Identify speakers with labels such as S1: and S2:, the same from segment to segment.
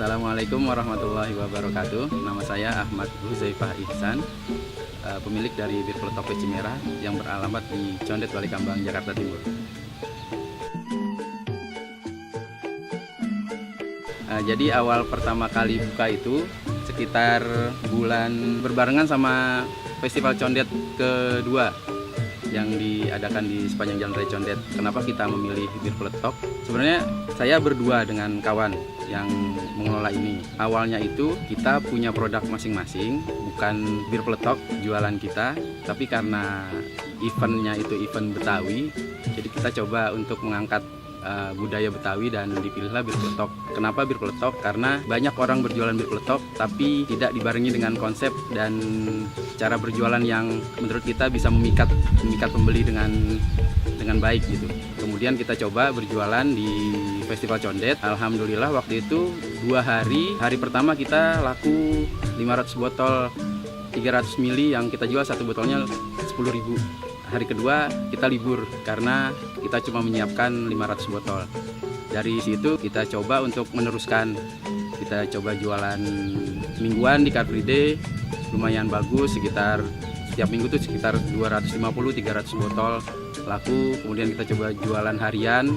S1: Assalamualaikum warahmatullahi wabarakatuh. Nama saya Ahmad Huzaifah Ihsan, pemilik dari Bir Peletok Peci Merah yang beralamat di Condet, Balikambang, Jakarta Timur. Jadi awal pertama kali buka itu sekitar bulan berbarengan sama Festival Condet kedua yang diadakan di sepanjang Jalan Raya Condet. Kenapa kita memilih Bir Peletok? Sebenarnya saya berdua dengan kawan yang mengelola ini. Awalnya itu kita punya produk masing-masing, bukan Bir Peletok jualan kita, tapi karena eventnya itu event Betawi, jadi kita coba untuk mengangkat budaya Betawi dan dipilihlah Bir Peletok. Kenapa Bir Peletok? Karena banyak orang berjualan Bir Peletok tapi tidak dibarengi dengan konsep dan cara berjualan yang menurut kita bisa memikat pembeli dengan baik gitu. Kemudian kita coba berjualan di Festival Condet. Alhamdulillah waktu itu 2 hari pertama kita laku 500 botol 300 ml yang kita jual satu botolnya 10.000. Hari kedua kita libur karena kita cuma menyiapkan 500 botol. Dari situ kita coba untuk meneruskan. Kita coba jualan mingguan di Car Free Day, lumayan bagus, setiap minggu tuh sekitar 250-300 botol laku. Kemudian kita coba jualan harian,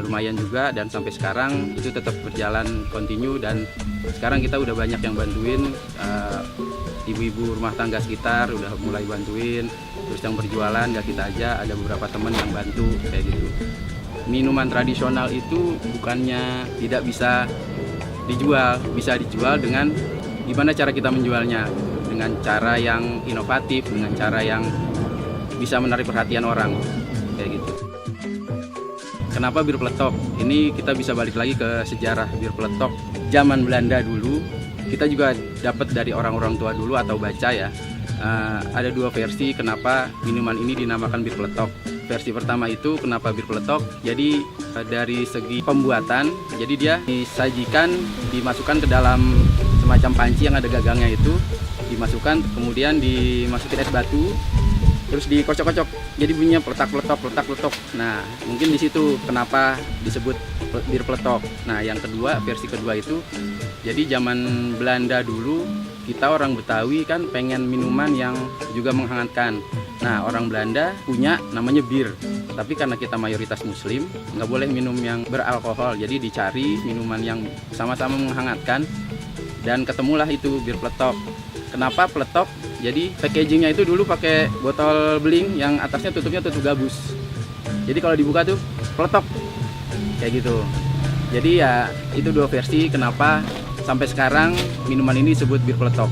S1: lumayan juga, dan sampai sekarang itu tetap berjalan kontinu. Dan sekarang kita udah banyak yang bantuin, ibu-ibu rumah tangga sekitar udah mulai bantuin. Terus yang berjualan gak kita aja, ada beberapa teman yang bantu kayak gitu. Minuman tradisional itu bukannya tidak bisa dijual, bisa dijual dengan gimana cara kita menjualnya, dengan cara yang inovatif, dengan cara yang bisa menarik perhatian orang kayak gitu. Kenapa Bir Peletok? Ini kita bisa balik lagi ke sejarah Bir Peletok zaman Belanda dulu. Kita juga dapat dari orang-orang tua dulu atau baca ya. Ada 2 versi kenapa minuman ini dinamakan Bir Peletok. Versi pertama itu kenapa Bir Peletok, jadi dari segi pembuatan, jadi dia disajikan, dimasukkan ke dalam semacam panci yang ada gagangnya itu, dimasukkan, kemudian dimasukin es batu, terus dikocok-kocok, jadi bunyinya peletak-peletok. Nah, mungkin di situ kenapa disebut Bir Peletok. Nah, yang kedua, versi kedua itu, jadi zaman Belanda dulu, kita orang Betawi kan pengen minuman yang juga menghangatkan. Nah, orang Belanda punya namanya bir, tapi karena kita mayoritas Muslim, nggak boleh minum yang beralkohol. Jadi dicari minuman yang sama-sama menghangatkan, dan ketemulah itu Bir Peletok. Kenapa peletok? Jadi packagingnya itu dulu pakai botol beling yang atasnya tutupnya tutup gabus. Jadi kalau dibuka tuh peletok kayak gitu. Jadi ya itu 2 versi kenapa sampai sekarang minuman ini disebut Bir Peletok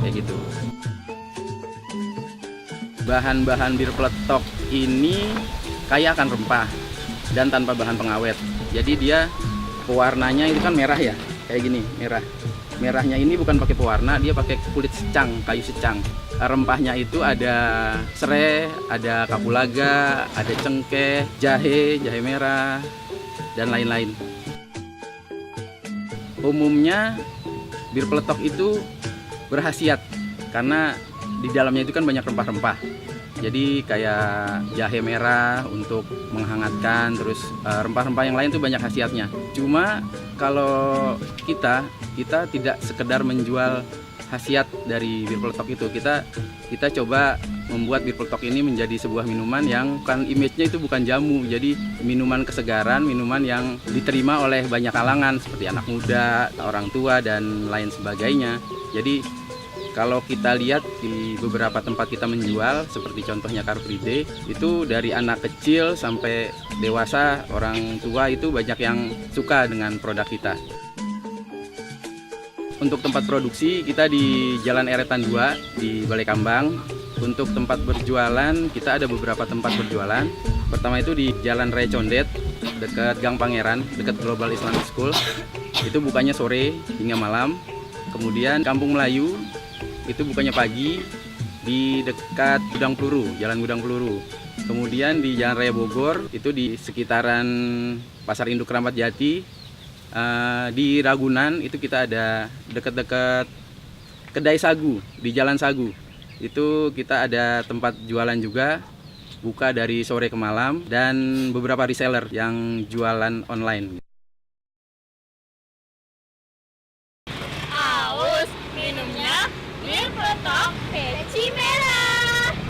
S1: kayak gitu. Bahan-bahan Bir Peletok ini kaya akan rempah dan tanpa bahan pengawet. Jadi dia pewarnanya itu kan merah ya, kayak gini, merah. Merahnya ini bukan pakai pewarna, dia pakai kulit secang, kayu secang. Rempahnya itu ada serai, ada kapulaga, ada cengkeh, jahe merah, dan lain-lain. Umumnya Bir Peletok itu berkhasiat karena di dalamnya itu kan banyak rempah-rempah. Jadi kayak jahe merah untuk menghangatkan, terus rempah-rempah yang lain tuh banyak khasiatnya. Cuma kalau kita tidak sekedar menjual khasiat dari Bir Peletok itu, kita coba membuat Bir Peletok ini menjadi sebuah minuman yang bukan image-nya itu bukan jamu, jadi minuman kesegaran, minuman yang diterima oleh banyak kalangan seperti anak muda, orang tua, dan lain sebagainya. Jadi kalau kita lihat di beberapa tempat kita menjual, seperti contohnya Car Free Day, itu dari anak kecil sampai dewasa, orang tua itu banyak yang suka dengan produk kita. Untuk tempat produksi, kita di Jalan Eretan 2 di Balikambang. Untuk tempat berjualan, kita ada beberapa tempat berjualan. Pertama itu di Jalan Raya Condet, dekat Gang Pangeran, dekat Global Islamic School. Itu bukanya sore hingga malam. Kemudian Kampung Melayu, itu bukanya pagi di dekat Gudang Peluru, Jalan Gudang Peluru. Kemudian di Jalan Raya Bogor, itu di sekitaran Pasar Induk Keramat Jati. Di Ragunan itu kita ada dekat-dekat Kedai Sagu, di Jalan Sagu. Itu kita ada tempat jualan juga, buka dari sore ke malam, dan beberapa reseller yang jualan online.